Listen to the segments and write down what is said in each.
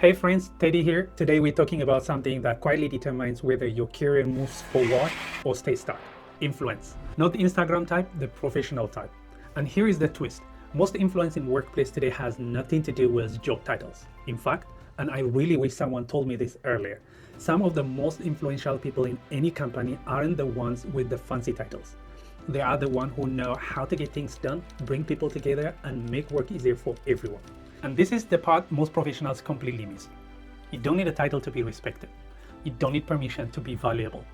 Hey friends, Teddy here. Today we're talking about something that quietly determines whether your career moves forward or stays stuck. Influence. Not the Instagram type, the professional type. And here is the twist. Most influence in workplace today has nothing to do with job titles. In fact, and I really wish someone told me this earlier, some of the most influential people in any company aren't the ones with the fancy titles. They are the ones who know how to get things done, bring people together, and make work easier for everyone. And this is the part most professionals completely miss. You don't need a title to be respected. You don't need permission to be valuable.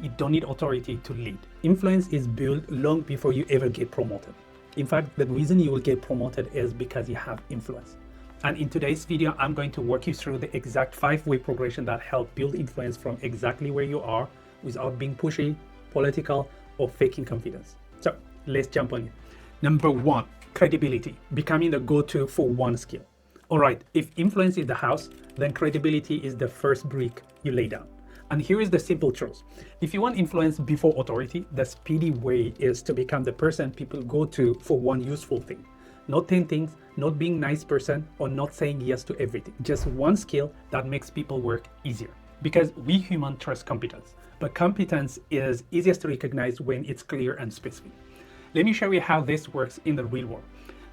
You don't need authority to lead. Influence is built long before you ever get promoted. In fact, the reason you will get promoted is because you have influence. And in today's video, I'm going to walk you through the exact 5-way progression that help build influence from exactly where you are without being pushy, political, or faking confidence. So let's jump on it. Number 1, credibility, becoming the go-to for one skill. All right, if influence is the house, then credibility is the first brick you lay down. And here is the simple truth. If you want influence before authority, the speedy way is to become the person people go to for one useful thing. Not 10 things, not being a nice person, or not saying yes to everything. Just one skill that makes people work easier. Because we humans trust competence, but competence is easiest to recognize when it's clear and specific. Let me show you how this works in the real world.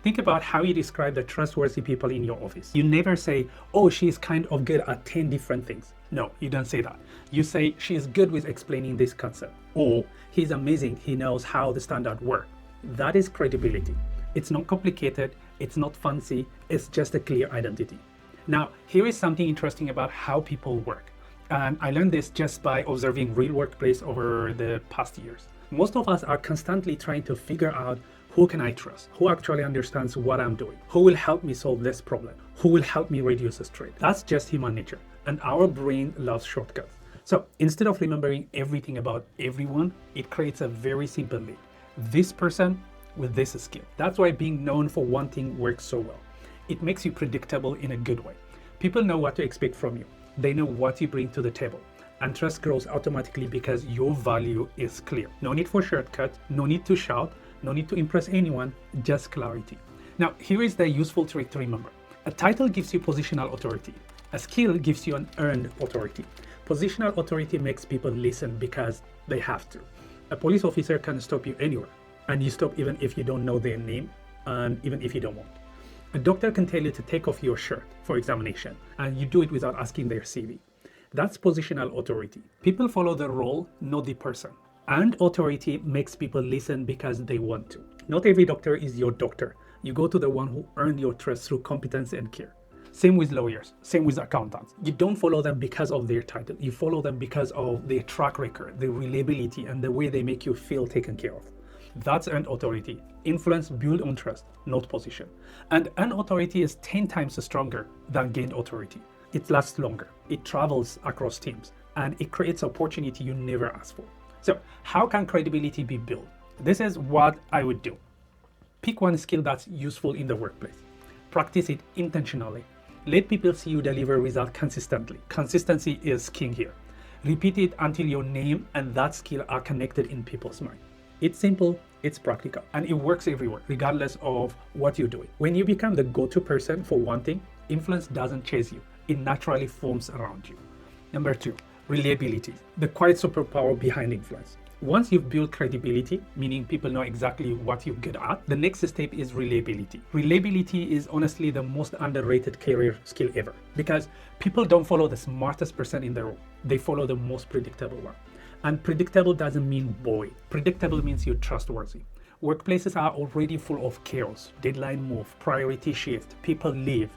Think about how you describe the trustworthy people in your office. You never say, oh, she's kind of good at 10 different things. No, you don't say that. You say, she is good with explaining this concept. Or, he's amazing, he knows how the standard works. That is credibility. It's not complicated, it's not fancy, it's just a clear identity. Now, here is something interesting about how people work. And I learned this just by observing real workplace over the past years. Most of us are constantly trying to figure out who can I trust, who actually understands what I'm doing, who will help me solve this problem, who will help me reduce the stress. That's just human nature, and our brain loves shortcuts. So instead of remembering everything about everyone, it creates a very simple lead. This person with this skill. That's why being known for one thing works so well. It makes you predictable in a good way. People know what to expect from you. They know what you bring to the table. And trust grows automatically because your value is clear. No need for shortcuts, no need to shout, no need to impress anyone, just clarity. Now, here is the useful trick to remember. A title gives you positional authority. A skill gives you an earned authority. Positional authority makes people listen because they have to. A police officer can stop you anywhere, and you stop even if you don't know their name, and even if you don't want. A doctor can tell you to take off your shirt for examination, and you do it without asking their CV. That's positional authority. People follow the role, not the person. And authority makes people listen because they want to. Not every doctor is your doctor. You go to the one who earned your trust through competence and care. Same with lawyers, same with accountants. You don't follow them because of their title. You follow them because of their track record, their reliability, and the way they make you feel taken care of. That's earned authority. Influence built on trust, not position. And earned authority is 10 times stronger than gained authority. It lasts longer, it travels across teams, and it creates opportunity you never asked for. So how can credibility be built? This is what I would do. Pick one skill that's useful in the workplace. Practice it intentionally. Let people see you deliver results consistently. Consistency is king here. Repeat it until your name and that skill are connected in people's mind. It's simple, it's practical, and it works everywhere, regardless of what you're doing. When you become the go-to person for one thing, influence doesn't chase you. It naturally forms around you. Number 2, reliability, the quiet superpower behind influence. Once you've built credibility, meaning people know exactly what you're good at, the next step is reliability. Reliability is honestly the most underrated career skill ever because people don't follow the smartest person in the room. They follow the most predictable one. And predictable doesn't mean boring. Predictable means you're trustworthy. Workplaces are already full of chaos, deadline move, priority shift, people leave,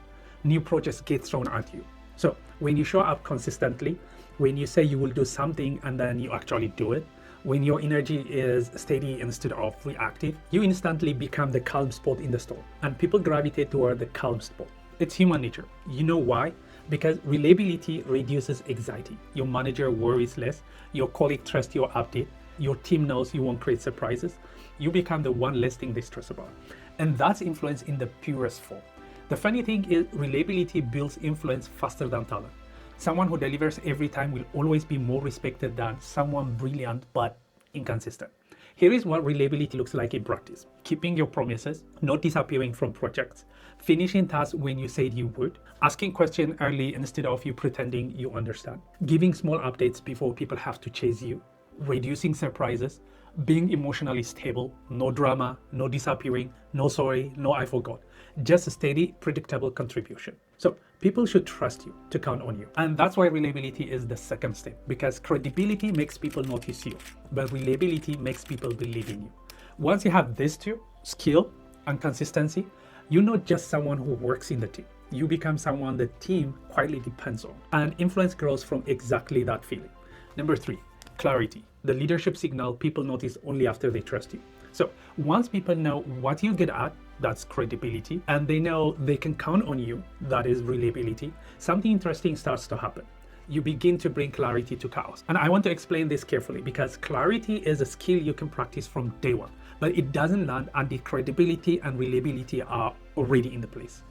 new projects get thrown at you. So when you show up consistently, when you say you will do something and then you actually do it, when your energy is steady instead of reactive, you instantly become the calm spot in the storm, and people gravitate toward the calm spot. It's human nature. You know why? Because reliability reduces anxiety. Your manager worries less, your colleague trusts your update, your team knows you won't create surprises. You become the one less thing they stress about. And that's influence in the purest form. The funny thing is reliability builds influence faster than talent. Someone who delivers every time will always be more respected than someone brilliant but inconsistent. Here is what reliability looks like in practice. Keeping your promises, not disappearing from projects, finishing tasks when you said you would, asking questions early instead of you pretending you understand, giving small updates before people have to chase you, reducing surprises, being emotionally stable, no drama, no disappearing, no sorry, no I forgot, just a steady, predictable contribution. So people should trust you to count on you. And that's why reliability is the second step, because credibility makes people notice you, but reliability makes people believe in you. Once you have these two, skill and consistency, you're not just someone who works in the team. You become someone the team quietly depends on. And influence grows from exactly that feeling. Number 3, clarity. The leadership signal people notice only after they trust you. So once people know what you're good at, that's credibility, and they know they can count on you, that is reliability, something interesting starts to happen. You begin to bring clarity to chaos. And I want to explain this carefully because clarity is a skill you can practice from day one, but it doesn't land until credibility and reliability are already in the place.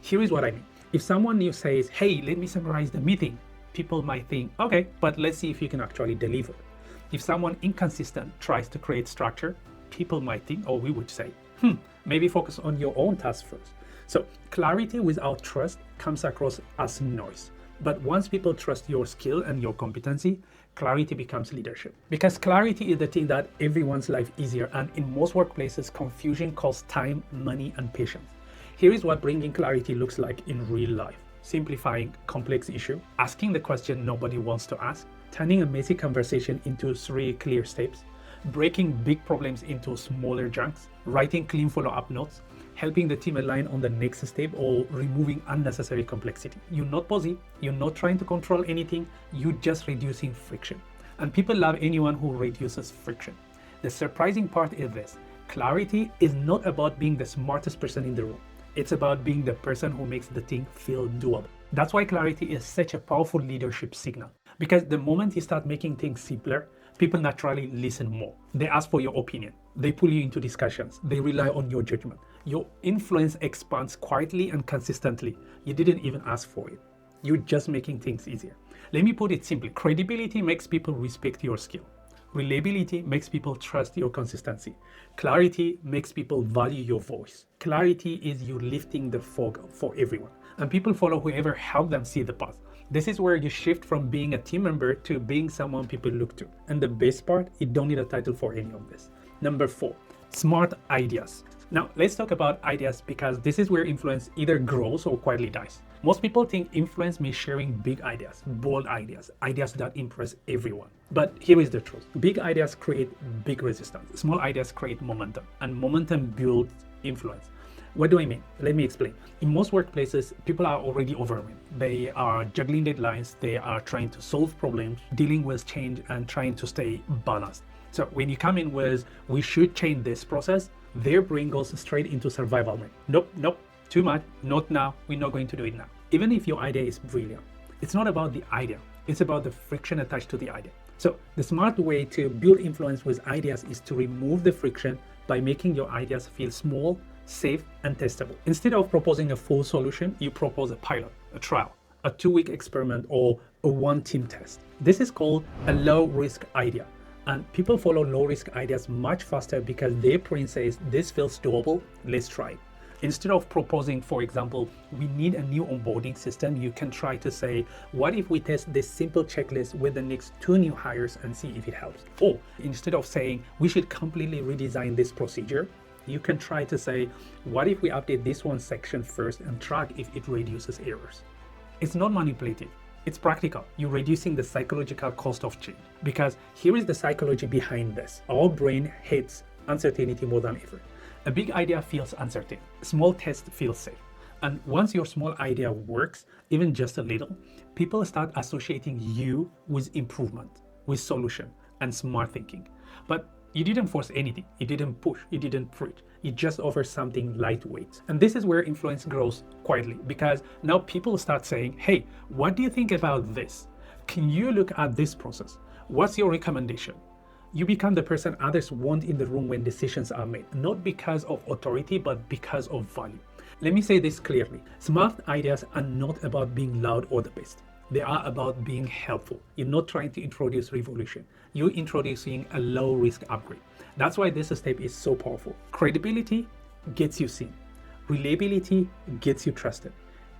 Here is what I mean. If someone new says, hey, let me summarize the meeting, people might think, okay, but let's see if you can actually deliver. If someone inconsistent tries to create structure, people might think, or we would say, maybe focus on your own task first. So clarity without trust comes across as noise. But once people trust your skill and your competency, clarity becomes leadership. Because clarity is the thing that everyone's life easier, and in most workplaces, confusion costs time, money, and patience. Here is what bringing clarity looks like in real life. Simplifying complex issue, asking the question nobody wants to ask, turning a messy conversation into 3 clear steps, breaking big problems into smaller chunks, writing clean follow-up notes, helping the team align on the next step, or removing unnecessary complexity. You're not bossy, you're not trying to control anything, you're just reducing friction. And people love anyone who reduces friction. The surprising part is this: clarity is not about being the smartest person in the room. It's about being the person who makes the thing feel doable. That's why clarity is such a powerful leadership signal. Because the moment you start making things simpler, people naturally listen more. They ask for your opinion. They pull you into discussions. They rely on your judgment. Your influence expands quietly and consistently. You didn't even ask for it. You're just making things easier. Let me put it simply. Credibility makes people respect your skill. Reliability makes people trust your consistency. Clarity makes people value your voice. Clarity is you lifting the fog for everyone, and people follow whoever helped them see the path. This is where you shift from being a team member to being someone people look to. And the best part, you don't need a title for any of this. Number 4, smart ideas. Now, let's talk about ideas because this is where influence either grows or quietly dies. Most people think influence means sharing big ideas, bold ideas, ideas that impress everyone. But here is the truth. Big ideas create big resistance. Small ideas create momentum, and momentum builds influence. What do I mean? Let me explain. In most workplaces, people are already overwhelmed. They are juggling deadlines, they are trying to solve problems, dealing with change, and trying to stay balanced. So when you come in with, we should change this process, their brain goes straight into survival mode. Nope, too much, not now, we're not going to do it now. Even if your idea is brilliant, it's not about the idea, it's about the friction attached to the idea. So the smart way to build influence with ideas is to remove the friction by making your ideas feel small, safe, and testable. Instead of proposing a full solution, you propose a pilot, a trial, a 2-week experiment, or a 1-team test. This is called a low-risk idea. And people follow low-risk ideas much faster because their brain says, this feels doable, let's try it. Instead of proposing, for example, we need a new onboarding system, you can try to say, what if we test this simple checklist with the next 2 new hires and see if it helps? Or instead of saying, we should completely redesign this procedure, you can try to say, what if we update this one section first and track if it reduces errors? It's not manipulative. It's practical. You're reducing the psychological cost of change. Because here is the psychology behind this. Our brain hates uncertainty more than ever. A big idea feels uncertain. A small test feels safe. And once your small idea works, even just a little, people start associating you with improvement, with solution, and smart thinking. But you didn't force anything. You didn't push. You didn't preach. You just offer something lightweight. And this is where influence grows quietly, because now people start saying, hey, what do you think about this? Can you look at this process? What's your recommendation? You become the person others want in the room when decisions are made, not because of authority, but because of value. Let me say this clearly. Smart ideas are not about being loud or the best. They are about being helpful. You're not trying to introduce revolution. You're introducing a low risk upgrade. That's why this step is so powerful. Credibility gets you seen. Reliability gets you trusted.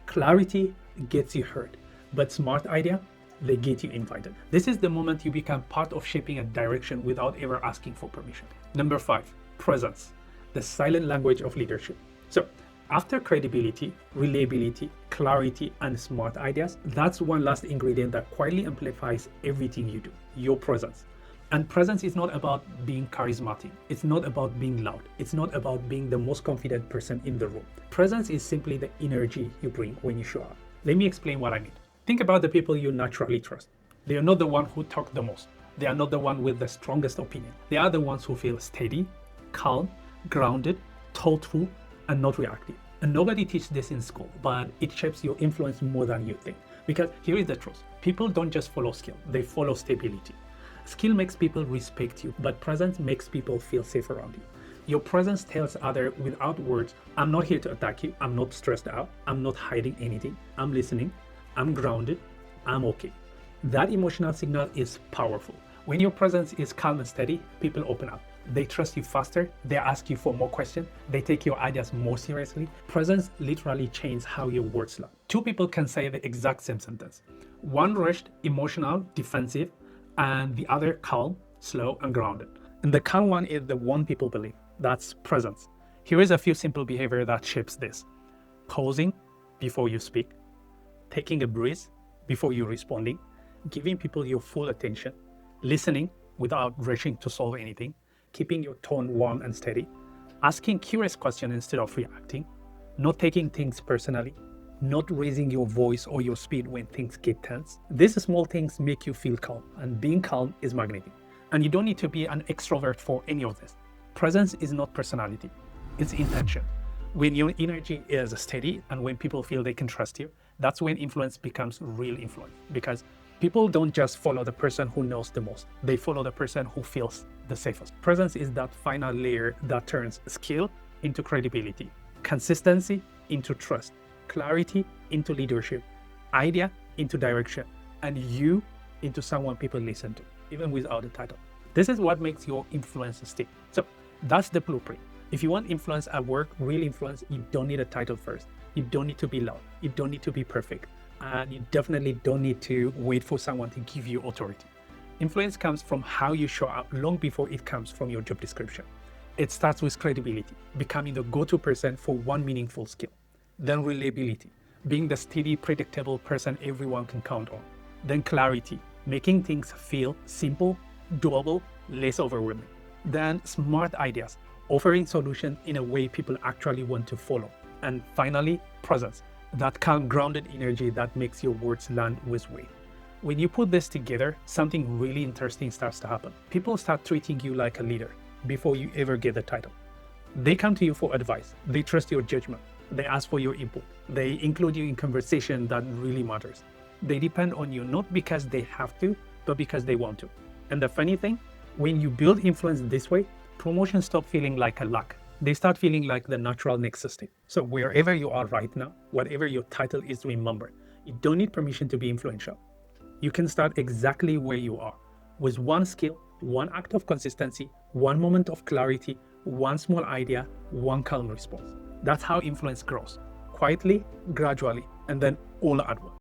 Clarity gets you heard. But smart idea, they get you invited. This is the moment you become part of shaping a direction without ever asking for permission. Number 5, presence, the silent language of leadership. So after credibility, reliability, clarity, and smart ideas, that's one last ingredient that quietly amplifies everything you do, your presence. And presence is not about being charismatic. It's not about being loud. It's not about being the most confident person in the room. Presence is simply the energy you bring when you show up. Let me explain what I mean. Think about the people you naturally trust. They are not the one who talk the most. They are not the one with the strongest opinion. They are the ones who feel steady, calm, grounded, thoughtful, and not reactive. And nobody teaches this in school, but it shapes your influence more than you think. Because here is the truth. People don't just follow skill, they follow stability. Skill makes people respect you, but presence makes people feel safe around you. Your presence tells others without words, I'm not here to attack you, I'm not stressed out, I'm not hiding anything, I'm listening, I'm grounded, I'm okay. That emotional signal is powerful. When your presence is calm and steady, people open up. They trust you faster, they ask you for more questions, they take your ideas more seriously. Presence literally changes how your words land. Two people can say the exact same sentence. One rushed, emotional, defensive, and the other calm, slow, and grounded. And the calm one is the one people believe. That's presence. Here is a few simple behavior that shapes this. Pausing before you speak, taking a breath before you're responding, giving people your full attention, listening without rushing to solve anything, keeping your tone warm and steady, asking curious questions instead of reacting, not taking things personally, not raising your voice or your speed when things get tense. These small things make you feel calm, and being calm is magnetic. And you don't need to be an extrovert for any of this. Presence is not personality, it's intention. When your energy is steady and when people feel they can trust you, that's when influence becomes real influence. Because people don't just follow the person who knows the most, they follow the person who feels the safest. Presence is that final layer that turns skill into credibility, consistency into trust, clarity into leadership, idea into direction, and you into someone people listen to, even without a title. This is what makes your influence stick. So that's the blueprint. If you want influence at work, real influence, you don't need a title first. You don't need to be loud. You don't need to be perfect. And you definitely don't need to wait for someone to give you authority. Influence comes from how you show up long before it comes from your job description. It starts with credibility, becoming the go-to person for one meaningful skill. Then reliability, being the steady, predictable person everyone can count on. Then clarity, making things feel simple, doable, less overwhelming. Then smart ideas, offering solutions in a way people actually want to follow. And finally, presence, that calm, grounded energy that makes your words land with weight. When you put this together, something really interesting starts to happen. People start treating you like a leader before you ever get the title. They come to you for advice. They trust your judgment. They ask for your input. They include you in conversation that really matters. They depend on you not because they have to, but because they want to. And the funny thing, when you build influence this way, promotions stop feeling like a luck. They start feeling like the natural next step. So wherever you are right now, whatever your title is, remember, you don't need permission to be influential. You can start exactly where you are, with one skill, one act of consistency, one moment of clarity, one small idea, one calm response. That's how influence grows, quietly, gradually, and then all at once.